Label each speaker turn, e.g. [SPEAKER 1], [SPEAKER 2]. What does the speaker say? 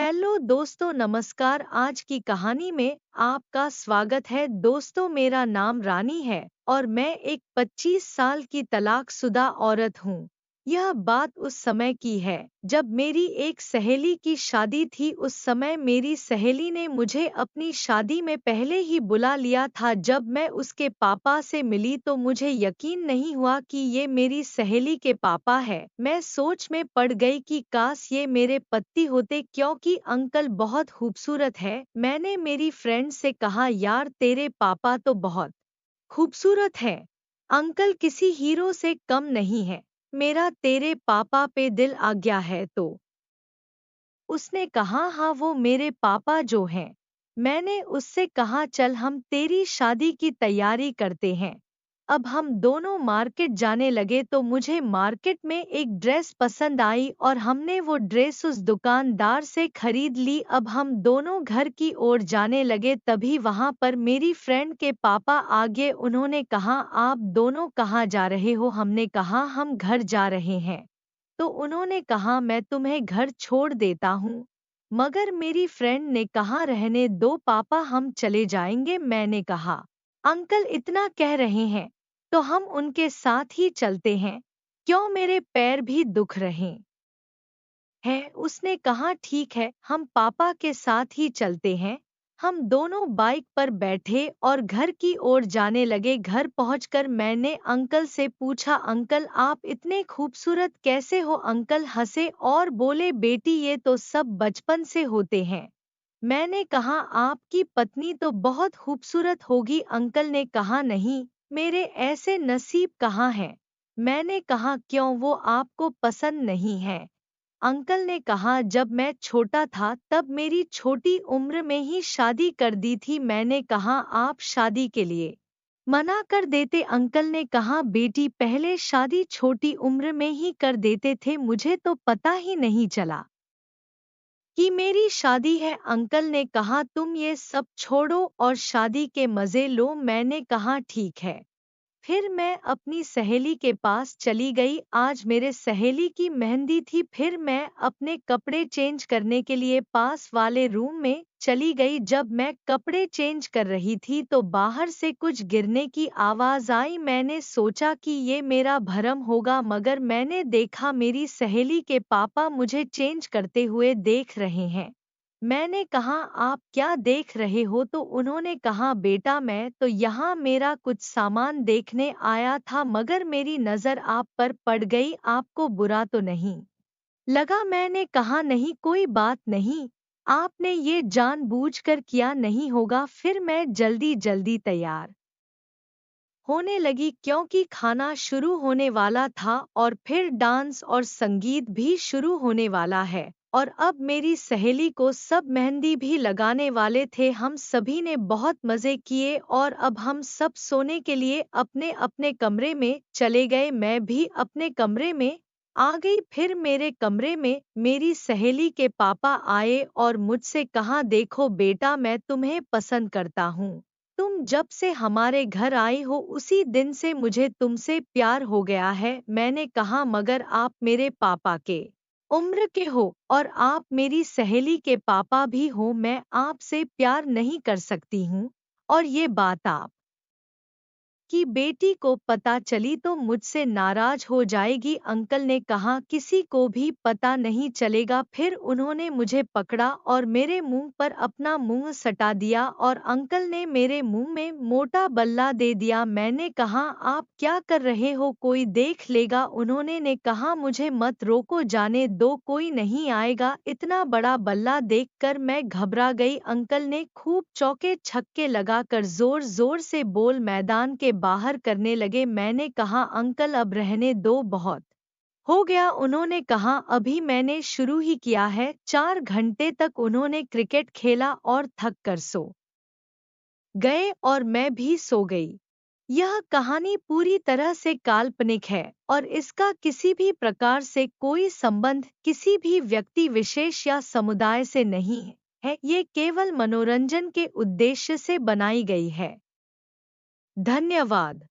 [SPEAKER 1] Hello दोस्तों, नमस्कार। आज की कहानी में आपका स्वागत है। दोस्तों, मेरा नाम रानी है और मैं एक 25 साल की तलाकशुदा औरत हूँ। यह बात उस समय की है जब मेरी एक सहेली की शादी थी। उस समय मेरी सहेली ने मुझे अपनी शादी में पहले ही बुला लिया था। जब मैं उसके पापा से मिली तो मुझे यकीन नहीं हुआ कि ये मेरी सहेली के पापा है। मैं सोच में पड़ गई कि काश ये मेरे पति होते, क्योंकि अंकल बहुत खूबसूरत है। मैंने मेरी फ्रेंड से कहा, यार तेरे पापा तो बहुत खूबसूरत है। अंकल किसी हीरो से कम नहीं है। मेरा तेरे पापा पे दिल आ गया है। तो उसने कहा, हाँ वो मेरे पापा जो हैं। मैंने उससे कहा, चल हम तेरी शादी की तैयारी करते हैं। अब हम दोनों मार्केट जाने लगे तो मुझे मार्केट में एक ड्रेस पसंद आई और हमने वो ड्रेस उस दुकानदार से खरीद ली। अब हम दोनों घर की ओर जाने लगे, तभी वहां पर मेरी फ्रेंड के पापा आ गए। उन्होंने कहा, आप दोनों कहाँ जा रहे हो? हमने कहा, हम घर जा रहे हैं। तो उन्होंने कहा, मैं तुम्हें घर छोड़ देता हूँ। मगर मेरी फ्रेंड ने कहा, रहने दो पापा, हम चले जाएंगे। मैंने कहा, अंकल इतना कह रहे हैं तो हम उनके साथ ही चलते हैं, क्यों मेरे पैर भी दुख रहे हैं। उसने कहा, ठीक है, हम पापा के साथ ही चलते हैं। हम दोनों बाइक पर बैठे और घर की ओर जाने लगे। घर पहुंचकर मैंने अंकल से पूछा, अंकल आप इतने खूबसूरत कैसे हो? अंकल हंसे और बोले, बेटी ये तो सब बचपन से होते हैं। मैंने कहा, आपकी पत्नी तो बहुत खूबसूरत होगी। अंकल ने कहा, नहीं, मेरे ऐसे नसीब कहाँ हैं। मैंने कहा, क्यों, वो आपको पसंद नहीं है? अंकल ने कहा, जब मैं छोटा था तब मेरी छोटी उम्र में ही शादी कर दी थी। मैंने कहा, आप शादी के लिए मना कर देते? अंकल ने कहा, बेटी पहले शादी छोटी उम्र में ही कर देते थे, मुझे तो पता ही नहीं चला कि मेरी शादी है। अंकल ने कहा, तुम ये सब छोड़ो और शादी के मजे लो। मैंने कहा, ठीक है। फिर मैं अपनी सहेली के पास चली गई। आज मेरे सहेली की मेहंदी थी। फिर मैं अपने कपड़े चेंज करने के लिए पास वाले रूम में चली गई। जब मैं कपड़े चेंज कर रही थी तो बाहर से कुछ गिरने की आवाज आई। मैंने सोचा कि ये मेरा भरम होगा, मगर मैंने देखा मेरी सहेली के पापा मुझे चेंज करते हुए देख रहे हैं। मैंने कहा, आप क्या देख रहे हो? तो उन्होंने कहा, बेटा मैं तो यहाँ मेरा कुछ सामान देखने आया था, मगर मेरी नज़र आप पर पड़ गई। आपको बुरा तो नहीं लगा? मैंने कहा, नहीं, कोई बात नहीं, आपने ये जानबूझकर किया नहीं होगा। फिर मैं जल्दी जल्दी तैयार होने लगी, क्योंकि खाना शुरू होने वाला था और फिर डांस और संगीत भी शुरू होने वाला है। और अब मेरी सहेली को सब मेहंदी भी लगाने वाले थे। हम सभी ने बहुत मजे किए और अब हम सब सोने के लिए अपने अपने कमरे में चले गए। मैं भी अपने कमरे में आ गई। फिर मेरे कमरे में मेरी सहेली के पापा आए और मुझसे कहा, देखो बेटा, मैं तुम्हें पसंद करता हूँ। तुम जब से हमारे घर आई हो उसी दिन से मुझे तुमसे प्यार हो गया है। मैंने कहा, मगर आप मेरे पापा के उम्र के हो और आप मेरी सहेली के पापा भी हो, मैं आपसे प्यार नहीं कर सकती हूँ। और ये बात आप कि बेटी को पता चली तो मुझसे नाराज हो जाएगी। अंकल ने कहा, किसी को भी पता नहीं चलेगा। फिर उन्होंने मुझे पकड़ा और मेरे मुंह पर अपना मुंह सटा दिया और अंकल ने मेरे मुंह में मोटा बल्ला दे दिया। मैंने कहा, आप क्या कर रहे हो? कोई देख लेगा। उन्होंने ने कहा, मुझे मत रोको, जाने दो, कोई नहीं आएगा। इतना बड़ा बल्ला देखकर मैं घबरा गई। अंकल ने खूब चौके छक्के लगाकर जोर जोर से बोल मैदान के बाहर करने लगे। मैंने कहा, अंकल अब रहने दो, बहुत हो गया। उन्होंने कहा, अभी मैंने शुरू ही किया है। 4 घंटे तक उन्होंने क्रिकेट खेला और थक कर सो गए और मैं भी सो गई। यह कहानी पूरी तरह से काल्पनिक है और इसका किसी भी प्रकार से कोई संबंध किसी भी व्यक्ति विशेष या समुदाय से नहीं है। ये केवल मनोरंजन के उद्देश्य से बनाई गई है। धन्यवाद।